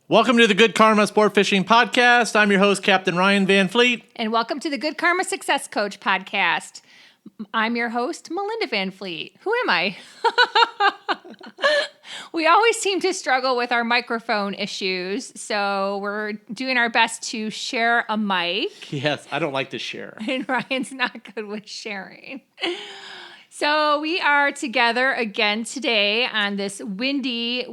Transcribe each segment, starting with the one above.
Welcome to the Good Karma Sport Fishing Podcast. I'm your host, Captain Ryan Van Fleet. And welcome to the Good Karma Success Coach Podcast. I'm your host, Melinda Van Fleet. Who am I? We always seem to struggle with our microphone issues, so we're doing our best to share a mic. Yes, I don't like to share. And Ryan's not good with sharing. So we are together again today on this windy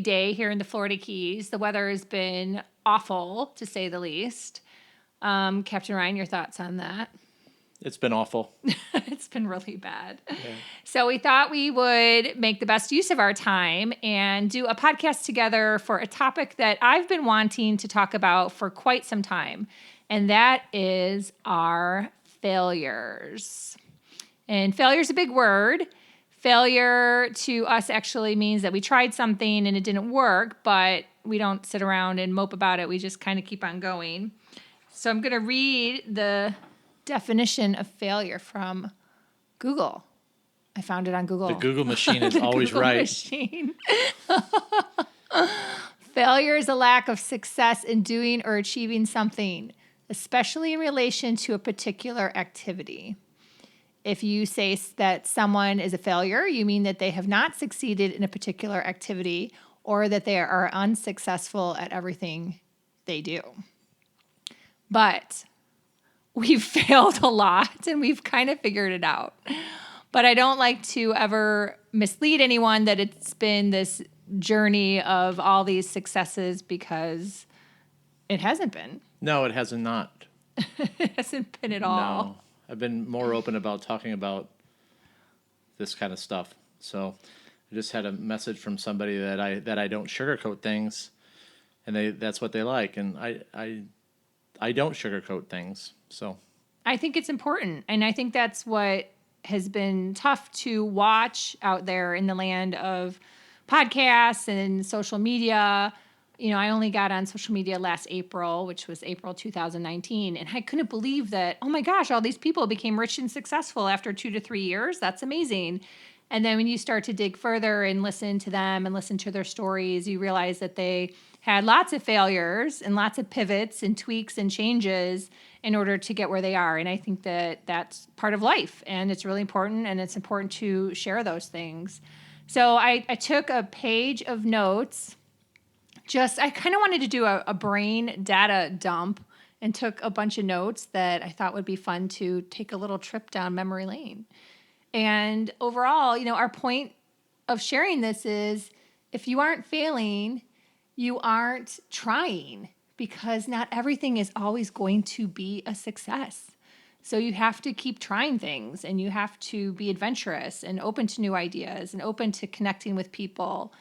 day here in the Florida Keys. The weather has been awful, to say the least. Captain Ryan, your thoughts on that? It's been awful. It's been really bad. Yeah. So we thought we would make the best use of our time and do a podcast together for a topic that I've been wanting to talk about for quite some time, and that is our failures. And failure is a big word. Failure to us actually means that we tried something and it didn't work, but we don't sit around and mope about it. We just kind of keep on going. So I'm going to read the definition of failure from Google. I found it on Google. The Google machine is always Google right. Machine. Failure is a lack of success in doing or achieving something, especially in relation to a particular activity. If you say that someone is a failure, you mean that they have not succeeded in a particular activity or that they are unsuccessful at everything they do. But we've failed a lot and we've kind of figured it out. But I don't like to ever mislead anyone that it's been this journey of all these successes, because it hasn't been. No, it hasn't not. It hasn't been at all. No. I've been more open about talking about this kind of stuff. So I just had a message from somebody that I don't sugarcoat things, and that's what they like, and I don't sugarcoat things. So I think it's important, and I think that's what has been tough to watch out there in the land of podcasts and social media. You know, I only got on social media last April, which was April 2019, and I couldn't believe that, oh my gosh, all these people became rich and successful after 2 to 3 years. That's amazing. And then when you start to dig further and listen to them and listen to their stories, you realize that they had lots of failures and lots of pivots and tweaks and changes in order to get where they are. And I think that that's part of life, and it's really important, and it's important to share those things. So I took a page of notes. I kind of wanted to do a brain data dump and took a bunch of notes that I thought would be fun to take a little trip down memory lane. And overall, you know, our point of sharing this is if you aren't failing, you aren't trying, because not everything is always going to be a success. So you have to keep trying things, and you have to be adventurous and open to new ideas and open to connecting with people.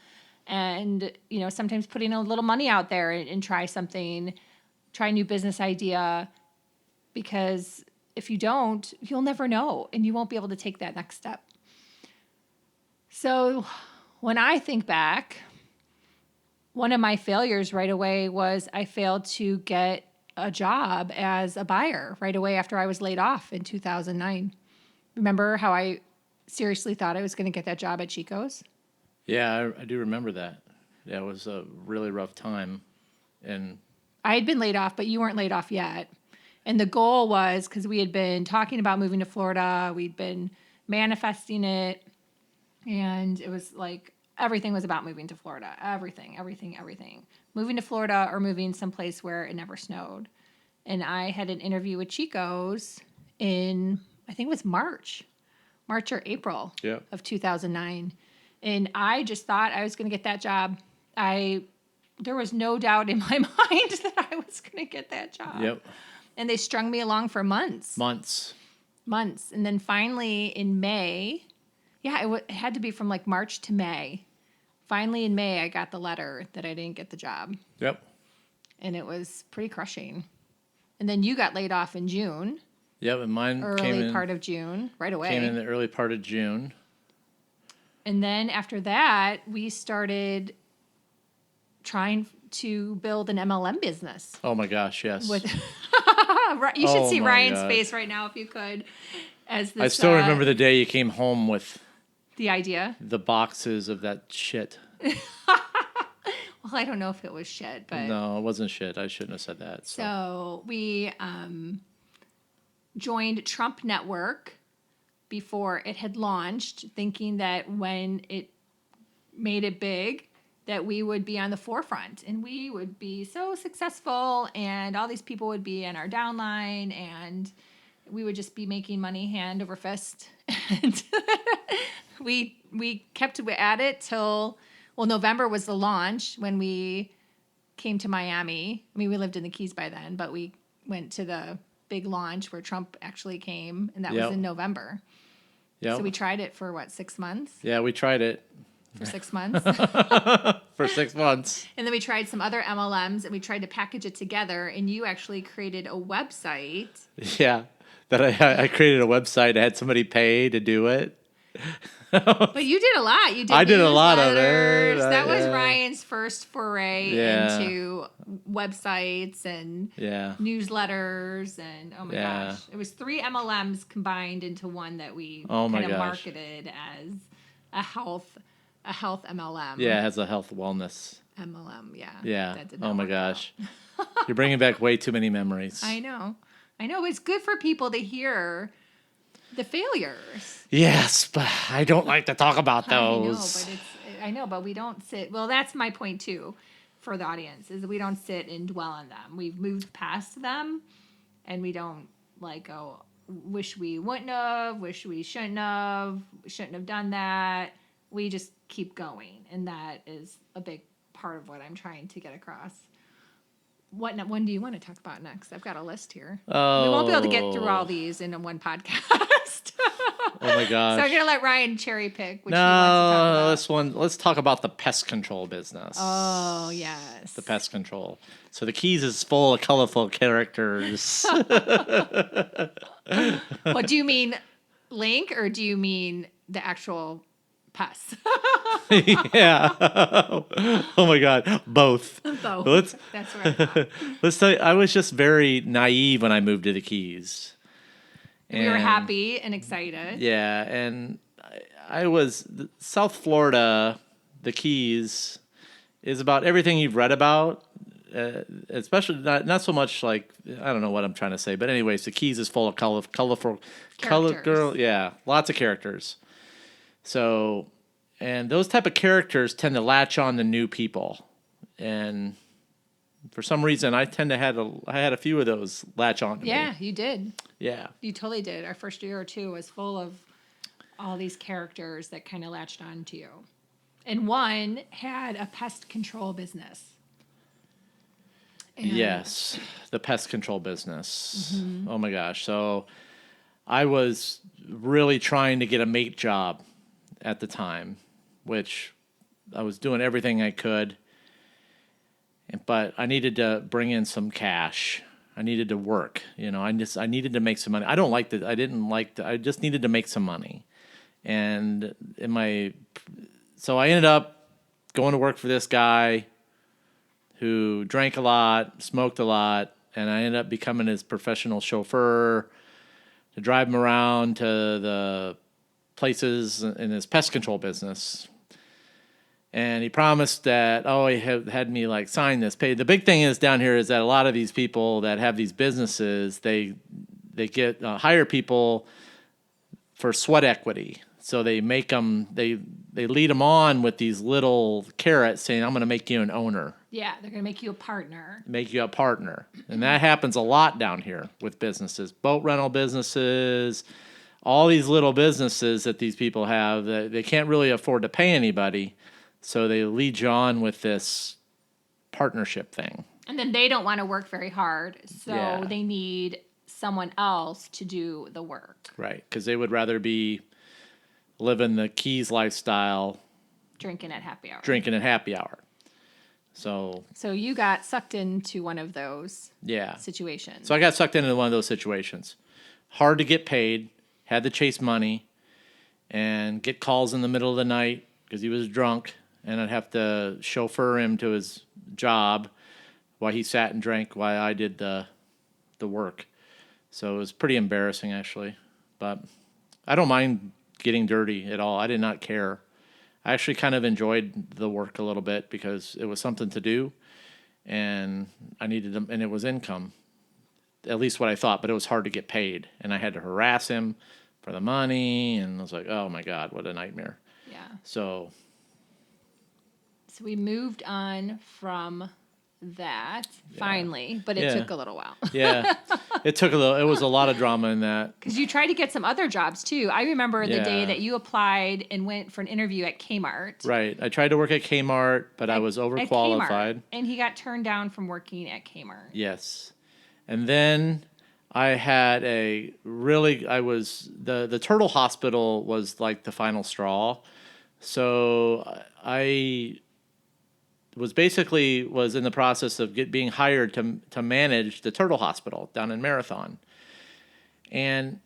And, you know, sometimes putting a little money out there and try something, try a new business idea, because if you don't, you'll never know, and you won't be able to take that next step. So when I think back, one of my failures right away was I failed to get a job as a buyer right away after I was laid off in 2009. Remember how I seriously thought I was going to get that job at Chico's? Yeah, I do remember that. Yeah, it was a really rough time. And I had been laid off, but you weren't laid off yet. And the goal was, because we had been talking about moving to Florida, we'd been manifesting it, and it was like everything was about moving to Florida. Everything. Moving to Florida or moving someplace where it never snowed. And I had an interview with Chico's in, I think it was March or April of 2009. And I just thought I was going to get that job. There was no doubt in my mind that I was going to get that job. Yep. And they strung me along for months. And then finally in May, it had to be from like March to May. Finally in May, I got the letter that I didn't get the job. Yep. And it was pretty crushing. And then you got laid off in June. Yep, and mine early part of June, right away. Came in the early part of June. And then after that, we started trying to build an MLM business. Oh my gosh, yes. You should see Ryan's face right now if you could. As this, I still remember the day you came home with the idea. The boxes of that shit. Well, well, I don't know if it was shit, but No, it wasn't shit. I shouldn't have said that. so we joined Trump Network before it had launched, thinking that when it made it big, that we would be on the forefront and we would be so successful and all these people would be in our downline and we would just be making money hand over fist. And we kept at it till, well, November was the launch when we came to Miami. I mean, we lived in the Keys by then, but we went to the big launch where Trump actually came, and that was in November. Yeah. So we tried it for 6 months? Yeah, we tried it. For 6 months. For 6 months. And then we tried some other MLMs and we tried to package it together, and you actually created a website. Yeah. That I created a website. I had somebody pay to do it. But you did a lot. You did I did a lot of it. That was Yeah. Ryan's first foray Yeah. into websites and Yeah. newsletters, and oh my Yeah. gosh. It was 3 MLMs combined into one that we Oh my kind of gosh. marketed as a health MLM. Yeah, it has a health wellness. MLM, yeah. Yeah. That did not Oh my work out. gosh. You're bringing back way too many memories. I know. It's good for people to hear the failures. Yes, but I don't like to talk about those. I know, but we don't sit. Well, that's my point too, for the audience, is that we don't sit and dwell on them. We've moved past them, and we don't go, wish we wouldn't have, wish we shouldn't have done that. We just keep going, and that is a big part of what I'm trying to get across. What one do you want to talk about next? I've got a list here. Oh. We won't be able to get through all these in one podcast. Oh my gosh. So I'm gonna let Ryan cherry pick which he wants to talk about. Let's talk about the pest control business. Oh yes. The pest control. So the Keys is full of colorful characters. What do you mean, Link, or do you mean the actual pests? Yeah. Oh my God. Both. Both. That's right. Let's tell you, I was just very naive when I moved to the Keys. We were happy and excited. Yeah, and I was South Florida, the Keys, is about everything you've read about. Especially not so much like, I don't know what I'm trying to say, but anyways, the Keys is full of colorful, lots of characters. So, and those type of characters tend to latch on to new people, and for some reason, I had a few of those latch on to me. Yeah, you did. Yeah. You totally did. Our first year or two was full of all these characters that kind of latched on to you. And one had a pest control business. And Yes, the pest control business. Mm-hmm. Oh my gosh. So I was really trying to get a mate job at the time, which I was doing everything I could. But I needed to bring in some cash. I needed to work. I needed to make some money. I just needed to make some money. And so I ended up going to work for this guy who drank a lot, smoked a lot, and I ended up becoming his professional chauffeur to drive him around to the places in his pest control business. And he promised that, he had me sign this, pay. The big thing is down here is that a lot of these people that have these businesses, they get hire people for sweat equity. So they make them, they lead them on with these little carrots saying, I'm going to make you an owner. Yeah, they're going to make you a partner. Make you a partner. And that happens a lot down here with businesses, boat rental businesses, all these little businesses that these people have that they can't really afford to pay anybody. So they lead you on with this partnership thing. And then they don't want to work very hard. So Yeah. they need someone else to do the work. Right. Because they would rather be living the Keys lifestyle, Drinking at happy hour. drinking at happy hour. So you got sucked into one of those yeah. situations. So I got sucked into one of those situations. Hard to get paid, had to chase money, and get calls in the middle of the night because he was drunk, and I'd have to chauffeur him to his job while he sat and drank while I did the work. So it was pretty embarrassing, actually. But I don't mind getting dirty at all. I did not care. I actually kind of enjoyed the work a little bit because it was something to do, and I needed them, and it was income, at least what I thought. But it was hard to get paid, and I had to harass him for the money, and I was like, oh my God, what a nightmare. Yeah. So So we moved on from that finally, but it Yeah. took a little while. yeah, it was a lot of drama in that. Because you tried to get some other jobs too. I remember the day Yeah. that you applied and went for an interview at Kmart. Right. I tried to work at Kmart, but I was At overqualified. Kmart, and he got turned down from working at Kmart. Yes. And then I had the Turtle Hospital was like the final straw. So I was in the process of being hired to manage the Turtle Hospital down in Marathon. And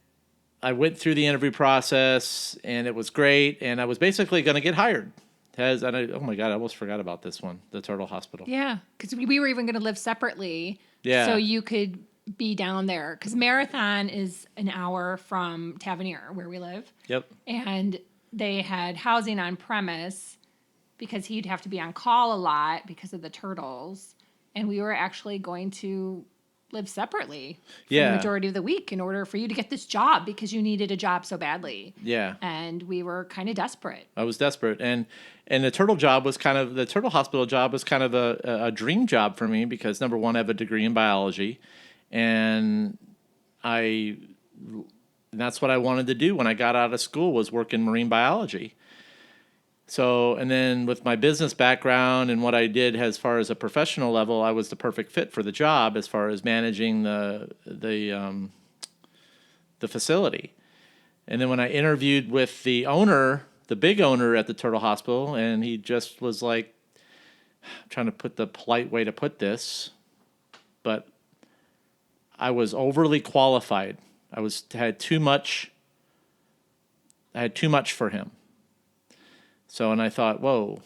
I went through the interview process, and it was great, and I was basically going to get hired. Oh my God, I almost forgot about this one, the Turtle Hospital. Yeah, because we were even going to live separately. Yeah. So you could be down there. Because Marathon is an hour from Tavernier, where we live. Yep. And they had housing on premise because he'd have to be on call a lot because of the turtles. And we were actually going to live separately for Yeah. the majority of the week in order for you to get this job because you needed a job so badly. Yeah. And we were kind of desperate. I was desperate, and the Turtle Hospital job was kind of a dream job for me because number one, I have a degree in biology, and that's what I wanted to do when I got out of school was work in marine biology. So, and then with my business background and what I did as far as a professional level, I was the perfect fit for the job as far as managing the facility. And then when I interviewed with the owner, the big owner at the Turtle Hospital, and he just was like, I'm trying to put the polite way to put this, but I was overly qualified. I had too much for him. So, and I thought, whoa.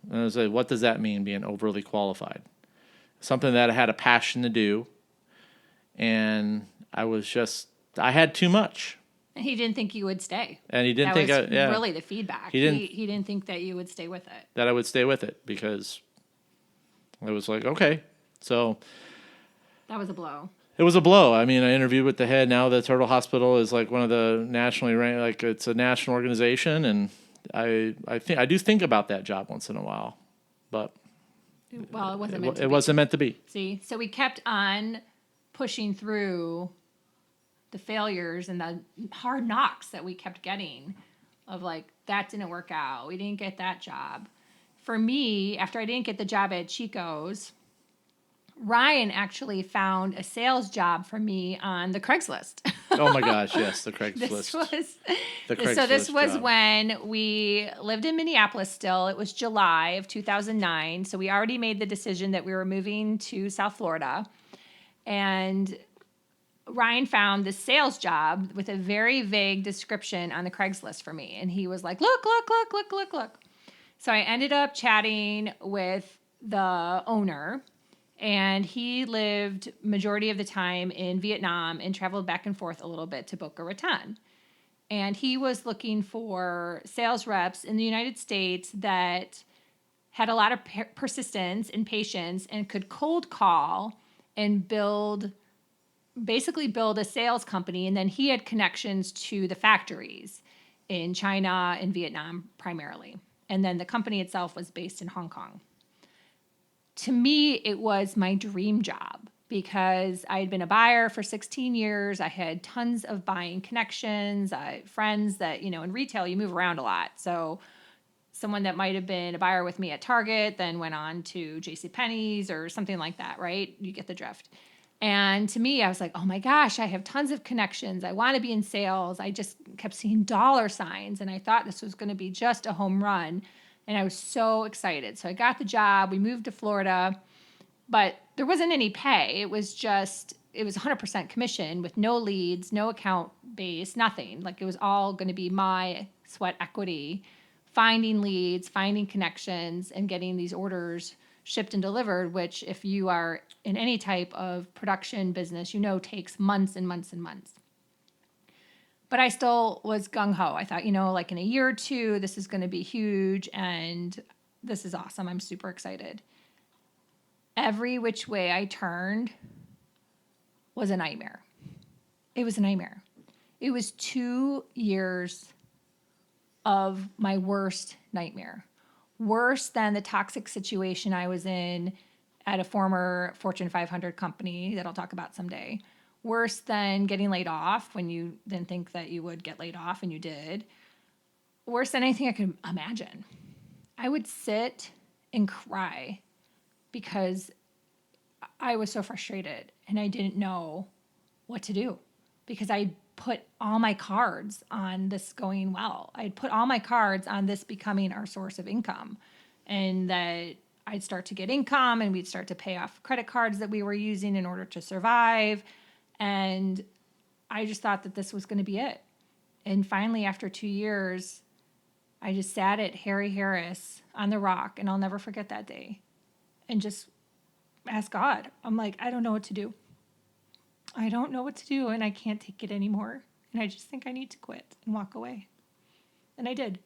And I was like, what does that mean, being overly qualified? Something that I had a passion to do. And I had too much. And he didn't think you would stay. And he didn't that think was really the feedback. He didn't think that you would stay with it. That I would stay with it because I was like, okay. So that was a blow. It was a blow. I mean, I interviewed with the head. Now the Turtle Hospital is like one of the nationally ranked, like it's a national organization, and I do think about that job once in a while, but well, it wasn't meant to be. It wasn't meant to be. See, so we kept on pushing through the failures and the hard knocks that we kept getting of like, that didn't work out. We didn't get that job. For me, after I didn't get the job at Chico's, Ryan actually found a sales job for me on the Craigslist. Oh my gosh, yes, the Craigslist. This was job. when we lived in Minneapolis still. It was July of 2009. So we already made the decision that we were moving to South Florida. And Ryan found this sales job with a very vague description on the Craigslist for me. And he was like, look. So I ended up chatting with the owner. And he lived majority of the time in Vietnam and traveled back and forth a little bit to Boca Raton. And he was looking for sales reps in the United States that had a lot of persistence and patience and could cold call and basically build a sales company. And then he had connections to the factories in China and Vietnam primarily. And then the company itself was based in Hong Kong. To me, it was my dream job because I had been a buyer for 16 years. I had tons of buying connections, friends that, in retail, you move around a lot. So someone that might have been a buyer with me at Target then went on to JCPenney's or something like that, right? You get the drift. And to me, I was like, oh my gosh, I have tons of connections. I want to be in sales. I just kept seeing dollar signs, and I thought this was going to be just a home run. And I was so excited. So I got the job. We moved to Florida, but there wasn't any pay. It was 100% commission with no leads, no account base, nothing. Like it was all going to be my sweat equity, finding leads, finding connections, and getting these orders shipped and delivered, which if you are in any type of production business, takes months and months and months. But I still was gung-ho. I thought, like in a year or two, this is going to be huge, and this is awesome. I'm super excited. Every which way I turned was a nightmare. It was a nightmare. It was 2 years of my worst nightmare. Worse than the toxic situation I was in at a former Fortune 500 company that I'll talk about someday. Worse than getting laid off when you didn't think that you would get laid off and you did. Worse than anything I could imagine. I would sit and cry because I was so frustrated and I didn't know what to do because I put all my cards on this going well. I'd put all my cards on this becoming our source of income, and that I'd start to get income and we'd start to pay off credit cards that we were using in order to survive. And I just thought that this was going to be it. And finally, after 2 years, I just sat at Harry Harris on the rock, and I'll never forget that day, and just asked God. I'm like, I don't know what to do. I don't know what to do, and I can't take it anymore. And I just think I need to quit and walk away. And I did.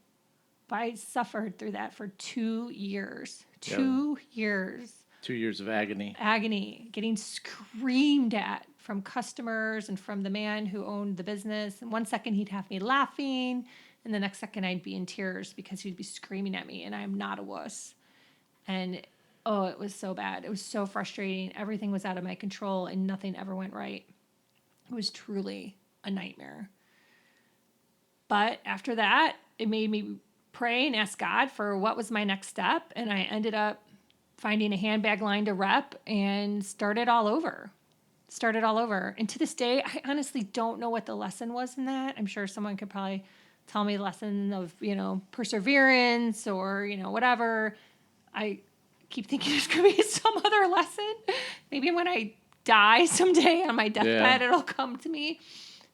But I suffered through that for 2 years. 2 years. 2 years of agony. Agony, getting screamed at from customers and from the man who owned the business. And one second he'd have me laughing, and the next second I'd be in tears because he'd be screaming at me, and I'm not a wuss. And oh, it was so bad. It was so frustrating. Everything was out of my control, and nothing ever went right. It was truly a nightmare. But after that, it made me pray and ask God for what was my next step, and I ended up finding a handbag line to rep and started all over. And to this day, I honestly don't know what the lesson was in that. I'm sure someone could probably tell me a lesson of, perseverance or, whatever. I keep thinking there's going to be some other lesson. Maybe when I die someday on my deathbed, it'll come to me.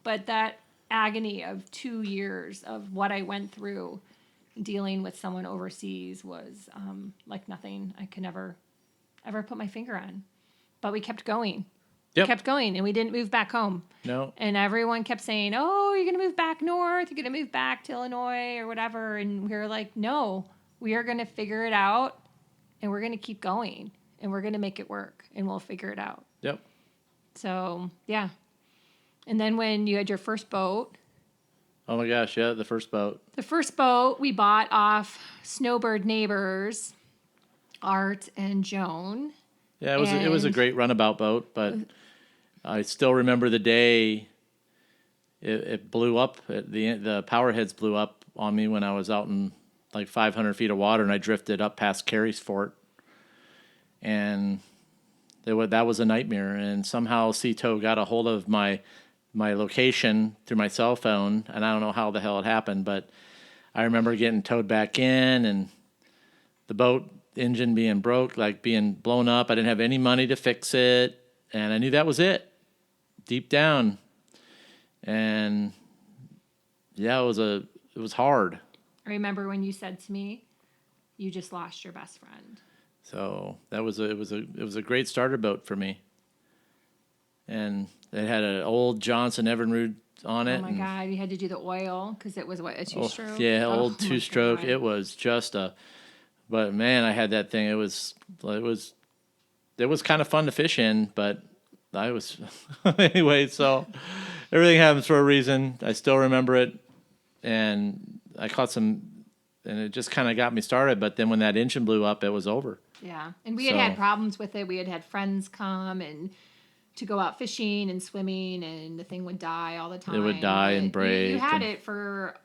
But that agony of 2 years of what I went through dealing with someone overseas was like nothing I could ever put my finger on. But we kept going. Yep. We kept going, and we didn't move back home. No. And everyone kept saying, oh, you're going to move back north. You're going to move back to Illinois or whatever. And we were like, no, we are going to figure it out, and we're going to keep going, and we're going to make it work, and we'll figure it out. Yep. So, yeah. And then when you had your first boat. Oh my gosh, yeah, the first boat. The first boat we bought off Snowbird neighbors, Art and Joan. Yeah, it was a great runabout boat, but I still remember the day it blew up. The power heads blew up on me when I was out in like 500 feet of water, and I drifted up past Carey's Fort, and that was a nightmare. And somehow Cito got a hold of my location through my cell phone, and I don't know how the hell it happened, but I remember getting towed back in and the boat engine being broke, like being blown up. I didn't have any money to fix it, and I knew that was it deep down. And yeah, it was hard. I remember when you said to me, you just lost your best friend. So it was a great starter boat for me. And it had an old Johnson Evinrude on it. Oh my God, you had to do the oil because it was a two-stroke? Yeah, old two-stroke. It was just but man, I had that thing. It was kind of fun to fish in, but I was, anyway, so everything happens for a reason. I still remember it, and I caught some, and it just kind of got me started, but then when that engine blew up, it was over. Yeah, and we had problems with it. We had friends come and to go out fishing and swimming, and the thing would die all the time. It would die and break. You had it for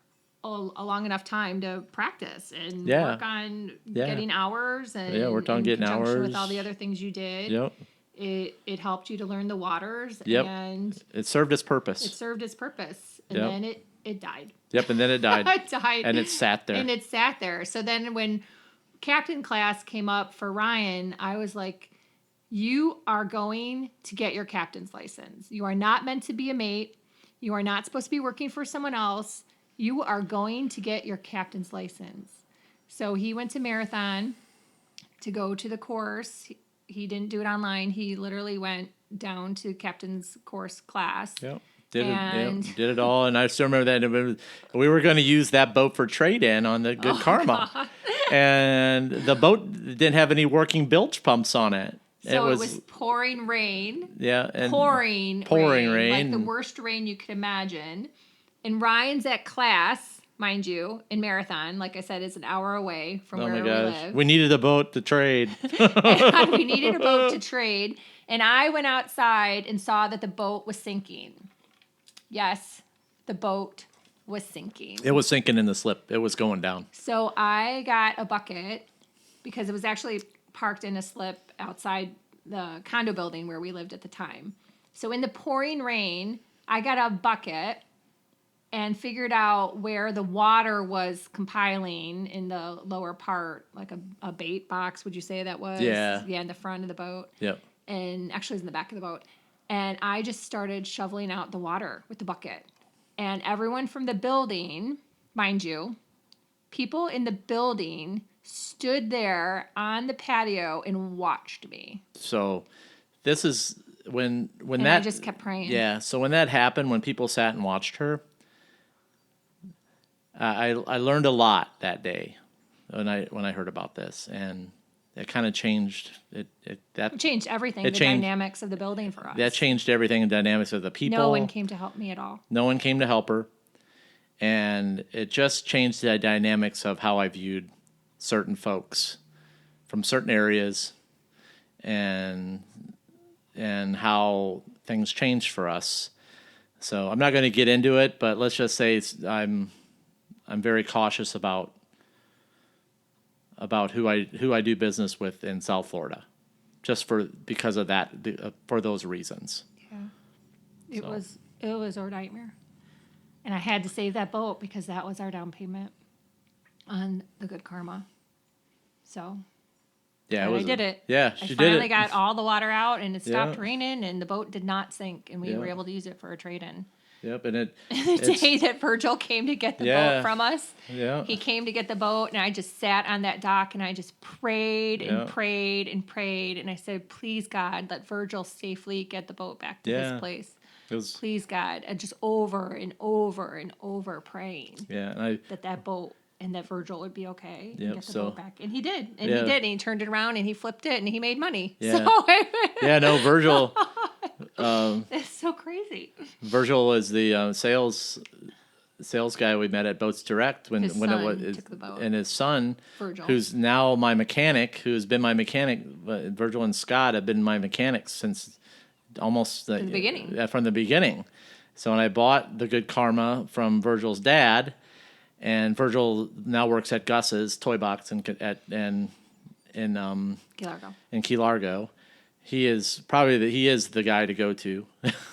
a long enough time to practice and work on getting hours and worked on getting hours with all the other things you did. Yep. It helped you to learn the waters. Yep. And it served its purpose. And then it died. Yep, and then it died. It died. And it sat there. So then when captain class came up for Ryan, I was like, you are going to get your captain's license. You are not meant to be a mate. You are not supposed to be working for someone else. You are going to get your captain's license. So he went to Marathon to go to the course. He didn't do it online. He literally went down to captain's course class. Yep. Did it all, and I still remember that we were going to use that boat for trade-in on the Good Karma, God. and the boat didn't have any working bilge pumps on it. So it was pouring rain. Yeah, and pouring rain, like the worst rain you could imagine. And Ryan's at class, mind you, in Marathon. Like I said, is an hour away from where we live. We needed a boat to trade. And we needed a boat to trade. And I went outside and saw that the boat was sinking. Yes, the boat was sinking. It was sinking in the slip. It was going down. So I got a bucket because it was actually parked in a slip outside the condo building where we lived at the time. So in the pouring rain, I got a bucket and figured out where the water was compiling in the lower part, like a bait box, would you say that was? Yeah. Yeah, in the front of the boat. Yep. And actually it was in the back of the boat. And I just started shoveling out the water with the bucket. And everyone from the building, mind you, people in the building stood there on the patio and watched me. So this is when and that I just kept praying. Yeah, so when that happened, when people sat and watched her, I learned a lot that day when I heard about this, and it kind of changed it changed everything. Dynamics of the building for us. That changed everything, the dynamics of the people. No one came to help me at all. No one came to help her, and it just changed the dynamics of how I viewed certain folks from certain areas, and how things changed for us. So I'm not going to get into it, but let's just say I'm very cautious about who I do business with in South Florida, just because of that, for those reasons. Yeah, it was our nightmare, and I had to save that boat because that was our down payment on the Good Karma. So yeah, I did it. Yeah, she did it. I finally got all the water out, and it stopped raining, and the boat did not sink, and we were able to use it for a trade-in. Yep, and the day that Virgil came to get the boat from us, he came to get the boat, and I just sat on that dock, and I just prayed and prayed and prayed, and I said, please, God, let Virgil safely get the boat back to this place. Please, God, and just over and over and over praying that boat and that Virgil would be okay and get the boat back. And he did. And he did. And he turned it around and he flipped it and he made money. Yeah. So Virgil. It's so crazy. Virgil was the sales guy we met at Boats Direct when it was, took the boat. And his son, Virgil, who's now my mechanic, who's been my mechanic. Virgil and Scott have been my mechanics since almost from the beginning. From the beginning. So when I bought the Good Karma from Virgil's dad, and Virgil now works at Gus's Toy Box in Key Largo. He is the guy to go to.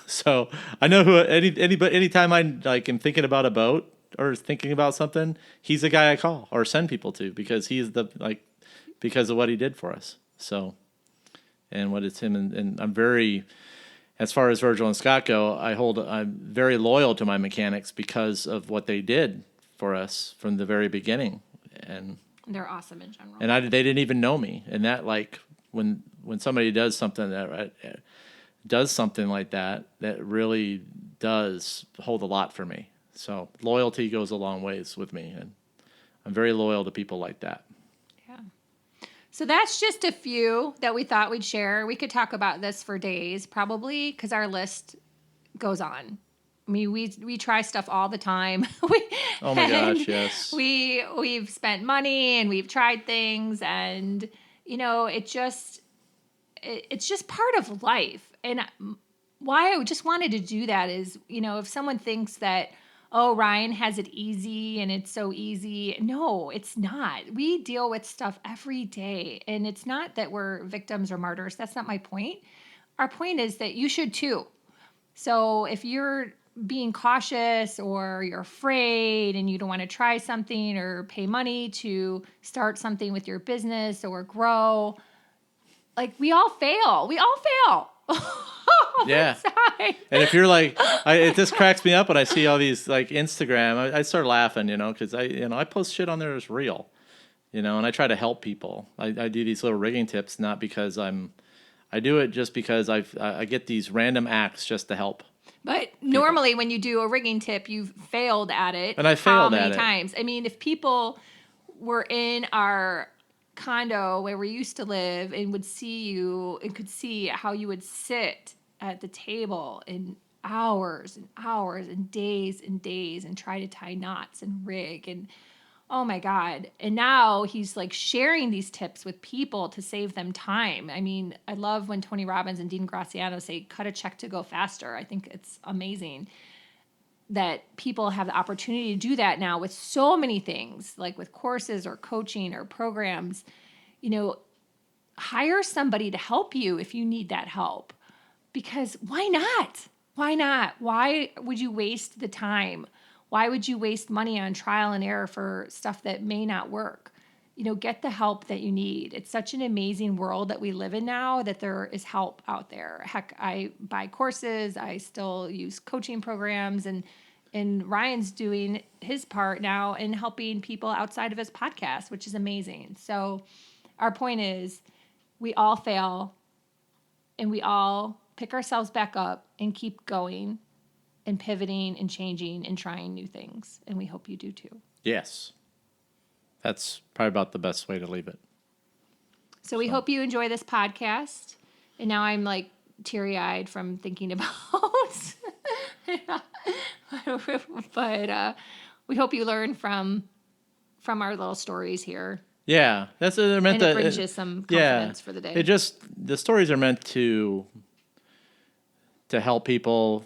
So I know who anytime I am thinking about a boat or thinking about something, he's the guy I call or send people to because he's because of what he did for us. So, and what it's him and I'm very, as far as Virgil and Scott go, I'm very loyal to my mechanics because of what they did for us from the very beginning, and they're awesome in general. And they didn't even know me, and that when somebody does something like that, that really does hold a lot for me. So loyalty goes a long ways with me, and I'm very loyal to people like that. Yeah. So that's just a few that we thought we'd share. We could talk about this for days, probably, because our list goes on. I mean, we try stuff all the time. Oh my gosh, yes. We've spent money and we've tried things, and it's just part of life. And why I just wanted to do that is, if someone thinks that, oh, Ryan has it easy and it's so easy. No, it's not. We deal with stuff every day, and it's not that we're victims or martyrs. That's not my point. Our point is that you should too. So if you're being cautious or you're afraid and you don't want to try something or pay money to start something with your business or grow, we all fail. Yeah. And if you're it just cracks me up when I see all these Instagram, I start laughing, because I post shit on there as real, and I try to help people. I do these little rigging tips, not because I do it just because I get these random acts just to help But normally when you do a rigging tip, you've failed at it. And I failed how at many it. times? I mean, if people were in our condo where we used to live and would see you and could see how you would sit at the table in hours and hours and days and try to tie knots and rig and oh my God. And now he's like sharing these tips with people to save them time. I mean, I love when Tony Robbins and Dean Graziano say, cut a check to go faster. I think it's amazing that people have the opportunity to do that now with so many things, like with courses or coaching or programs. You know, hire somebody to help you if you need that help. Because why not? Why not? Why would you waste the time? Why would you waste money on trial and error for stuff that may not work? You know, get the help that you need. It's such an amazing world that we live in now that there is help out there. Heck, I buy courses. I still use coaching programs, and Ryan's doing his part now in helping people outside of his podcast, which is amazing. So our point is we all fail and we all pick ourselves back up and keep going and pivoting and changing and trying new things. And we hope you do too. Yes. That's probably about the best way to leave it. So we hope you enjoy this podcast. And now I'm like teary-eyed from thinking about but we hope you learn from our little stories here. Yeah, they're meant And to it brings you some confidence for the day. The stories are meant to help people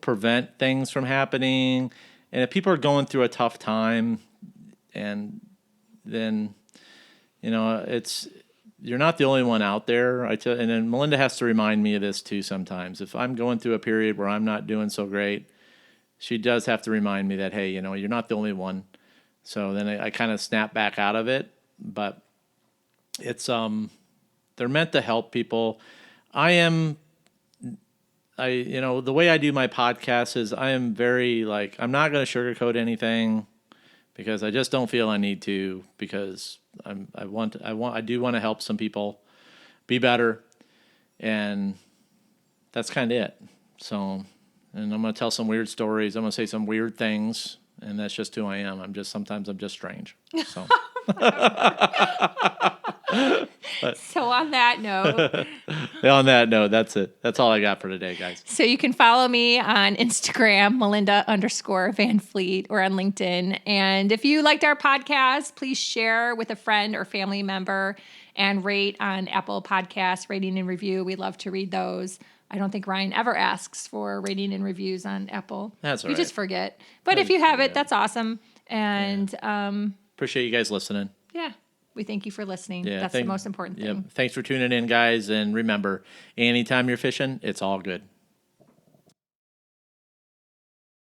prevent things from happening. And if people are going through a tough time, and then, you know, you're not the only one out there. And then Melinda has to remind me of this too sometimes. If I'm going through a period where I'm not doing so great, she does have to remind me that, hey, you know, you're not the only one. So then I kind of snap back out of it. But it's they're meant to help people. You know, the way I do my podcast is I am very like, I'm not going to sugarcoat anything because I just don't feel I need to, because I do want to help some people be better, and that's kind of it. So, and I'm going to tell some weird stories. I'm going to say some weird things, and that's just who I am. Sometimes I'm just strange. So. So on that note, that's it. That's all I got for today, guys. so you can follow me on Instagram, Melinda_Van Fleet, or on LinkedIn. And if you liked our podcast, please share with a friend or family member and rate on Apple Podcasts, rating and review. We love to read those. I don't think Ryan ever asks for rating and reviews on Apple. That's all right. We just forget. But if you have it, that's awesome. And appreciate you guys listening. Yeah. We thank you for listening. Yeah, that's the most important thing. Thanks for tuning in, guys. And remember, anytime you're fishing, it's all good.